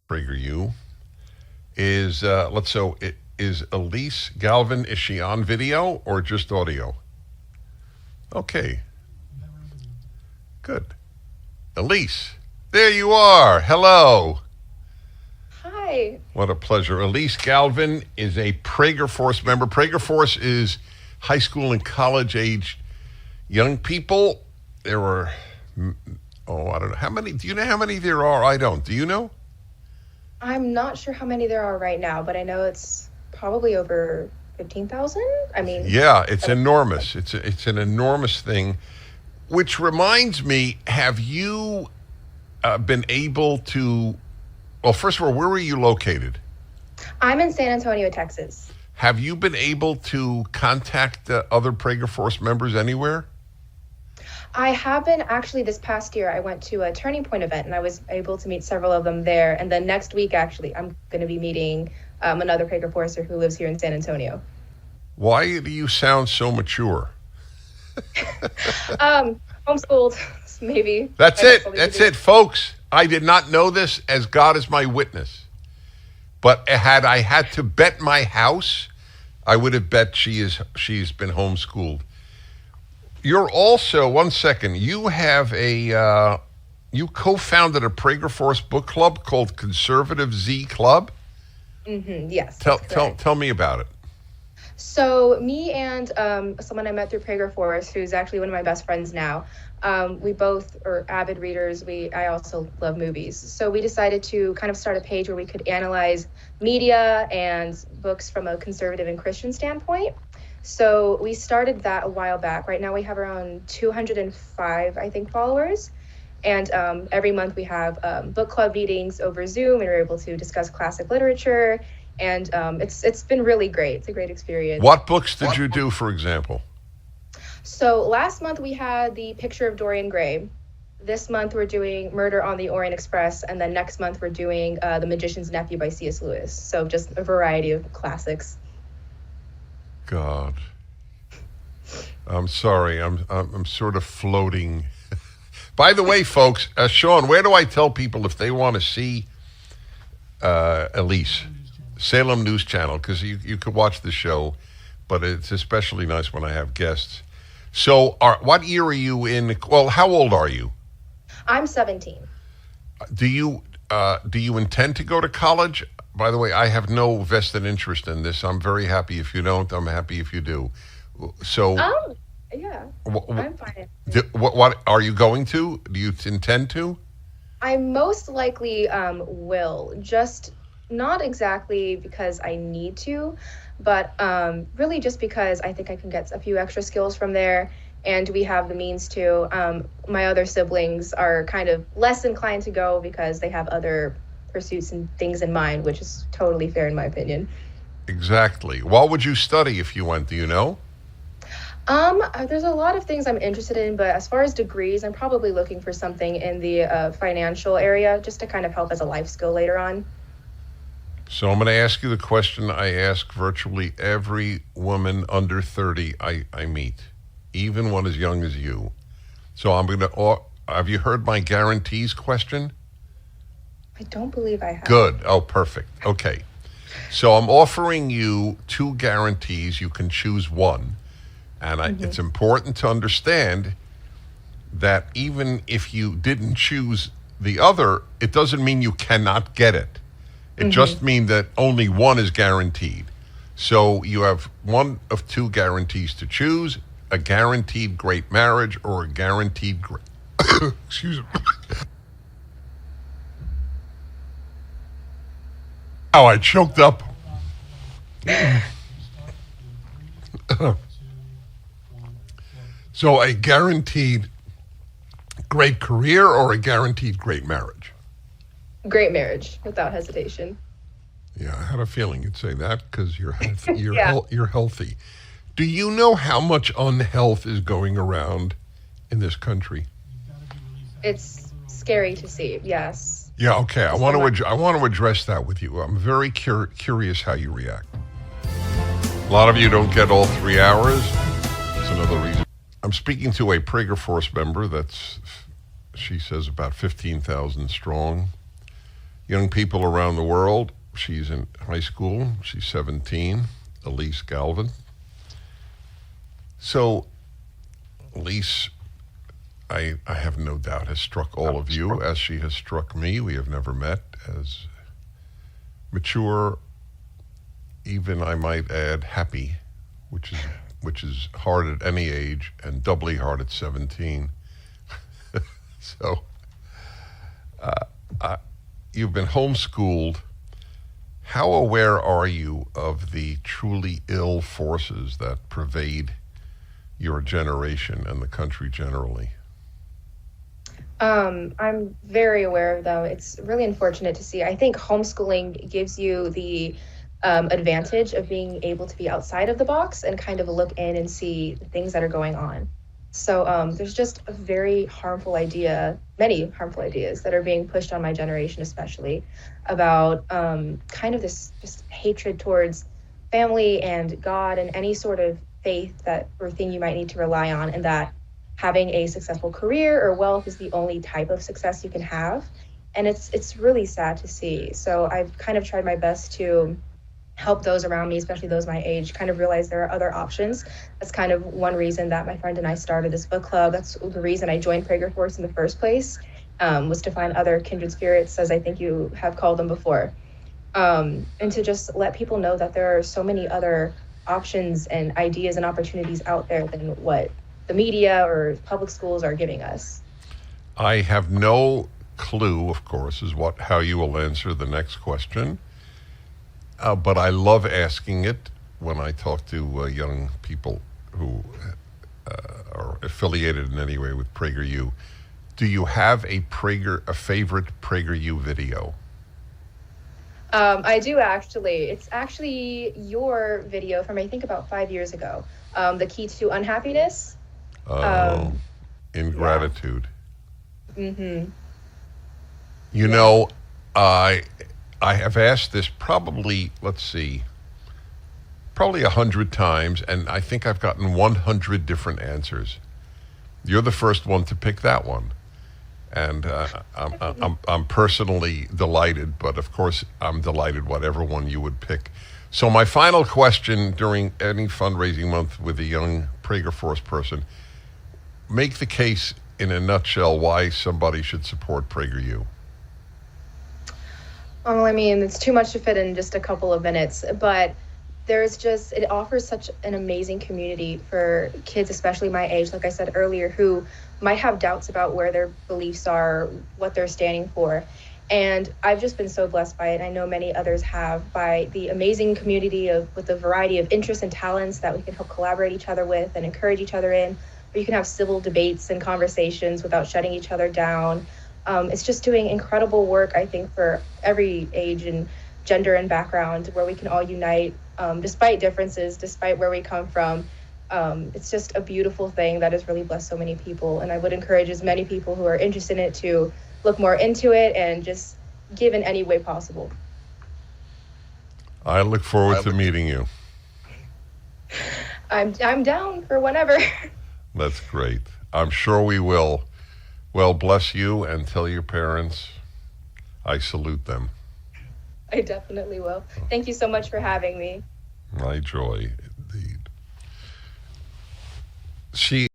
Prager U is is Elise Galvin, is she on video or just audio? Okay, good. Elise, there you are. Hello. Hi. What a pleasure. Elise Galvin is a Prager Force member. Prager Force is high school and college age young people. There were, I don't know. How many? Do you know how many there are? I don't. Do you know? I'm not sure how many there are right now, but I know it's probably over 15,000. I mean, Yeah, it's enormous. It's an enormous thing. Which reminds me, have you been able to? Well, first of all, where are you located? I'm in San Antonio, Texas. Have you been able to contact other Prager Force members anywhere? I have been actually this past year. I went to a Turning Point event and I was able to meet several of them there. And then next week, actually, I'm going to be meeting another Prager Forcer who lives here in San Antonio. Why do you sound so mature? Homeschooled, maybe. That's it. That's it, folks. I did not know this, as God is my witness. But had I had to bet my house, I would have bet she's been homeschooled. You're also, one second, you have you co-founded a Prager Force book club called Conservative Z Club? Mm-hmm, yes. Tell me about it. So me and someone I met through Prager Force, who's actually one of my best friends now, we both are avid readers. I also love movies. So we decided to kind of start a page where we could analyze media and books from a conservative and Christian standpoint. So we started that a while back. Right now we have around 205, I think, followers. And every month we have book club meetings over Zoom, and we're able to discuss classic literature. And it's been really great. It's a great experience. What books did you do, for example? So last month we had The Picture of Dorian Gray. This month we're doing Murder on the Orient Express. And then next month we're doing The Magician's Nephew by C.S. Lewis. So just a variety of classics. God. I'm sorry. I'm sort of floating. By the way, folks, Sean, where do I tell people if they want to see Elise? Salem News Channel, because you could watch the show, but it's especially nice when I have guests. So, what year are you in? Well, how old are you? I'm 17. Do you intend to go to college? By the way, I have no vested interest in this. I'm very happy if you don't. I'm happy if you do. So, yeah, I'm fine. What are you going to? Do you intend to? I most likely will. Just not exactly because I need to, but really just because I think I can get a few extra skills from there, and we have the means to. My other siblings are kind of less inclined to go because they have other pursuits and things in mind, which is totally fair in my opinion. Exactly. What would you study if you went? Do you know? There's a lot of things I'm interested in, but as far as degrees, I'm probably looking for something in the financial area just to kind of help as a life skill later on. So I'm going to ask you the question I ask virtually every woman under 30 I meet, even one as young as you. So I'm going to, have you heard my guarantees question? I don't believe I have. Good. Oh, perfect. Okay. So I'm offering you two guarantees. You can choose one. And it's important to understand that even if you didn't choose the other, it doesn't mean you cannot get it. It just means that only one is guaranteed. So you have one of two guarantees to choose: a guaranteed great marriage or a guaranteed great... Excuse me. Oh, I choked up. So a guaranteed great career or a guaranteed great marriage? Great marriage, without hesitation. Yeah, I had a feeling you'd say that because you're Yeah. you're healthy. Do you know how much unhealth is going around in this country? It's scary to see, yes. Yeah, okay. I want to address that with you. I'm very curious how you react. A lot of you don't get all 3 hours. That's another reason. I'm speaking to a Prager Force member that's, she says, about 15,000 strong. young people around the world. She's in high school. She's 17, Elise Galvan. So, Elise, I have no doubt, has struck all of you as she has struck me. We have never met, as mature, even I might add happy, which is hard at any age and doubly hard at 17. So you've been homeschooled. How aware are you of the truly ill forces that pervade your generation and the country generally? I'm very aware of them. It's really unfortunate to see. I think homeschooling gives you the advantage of being able to be outside of the box and kind of look in and see the things that are going on. So there's just a very harmful idea, many harmful ideas that are being pushed on my generation, especially about kind of this just hatred towards family and God and any sort of faith that or thing you might need to rely on, and that having a successful career or wealth is the only type of success you can have. And it's really sad to see. So I've kind of tried my best to help those around me, especially those my age, kind of realize there are other options. That's kind of one reason that my friend and I started this book club. That's the reason I joined Prager Force in the first place, was to find other kindred spirits, as I think you have called them before. And to just let people know that there are so many other options and ideas and opportunities out there than what the media or public schools are giving us. I have no clue, of course, how you will answer the next question. But I love asking it when I talk to young people who are affiliated in any way with PragerU. Do you have a favorite PragerU video? I do actually. It's actually your video from I think about 5 years ago. The key to unhappiness. Ingratitude. Yeah. Mm-hmm. You know, I have asked this probably 100 times, and I think I've gotten 100 different answers. You're the first one to pick that one, and I'm personally delighted. But of course, I'm delighted whatever one you would pick. So my final question during any fundraising month with a young Prager Force person: make the case in a nutshell why somebody should support PragerU. Oh, I mean, it's too much to fit in just a couple of minutes, but it offers such an amazing community for kids, especially my age, like I said earlier, who might have doubts about where their beliefs are, what they're standing for. And I've just been so blessed by it. I know many others have, by the amazing community with the variety of interests and talents that we can help collaborate each other with and encourage each other in, where you can have civil debates and conversations without shutting each other down. It's just doing incredible work, I think, for every age and gender and background, where we can all unite despite differences, despite where we come from. It's just a beautiful thing that has really blessed so many people. And I would encourage as many people who are interested in it to look more into it and just give in any way possible. I look forward to meeting you. I'm down for whenever. That's great. I'm sure we will. Well, bless you, and tell your parents I salute them. I definitely will. Thank you so much for having me. My joy, indeed. She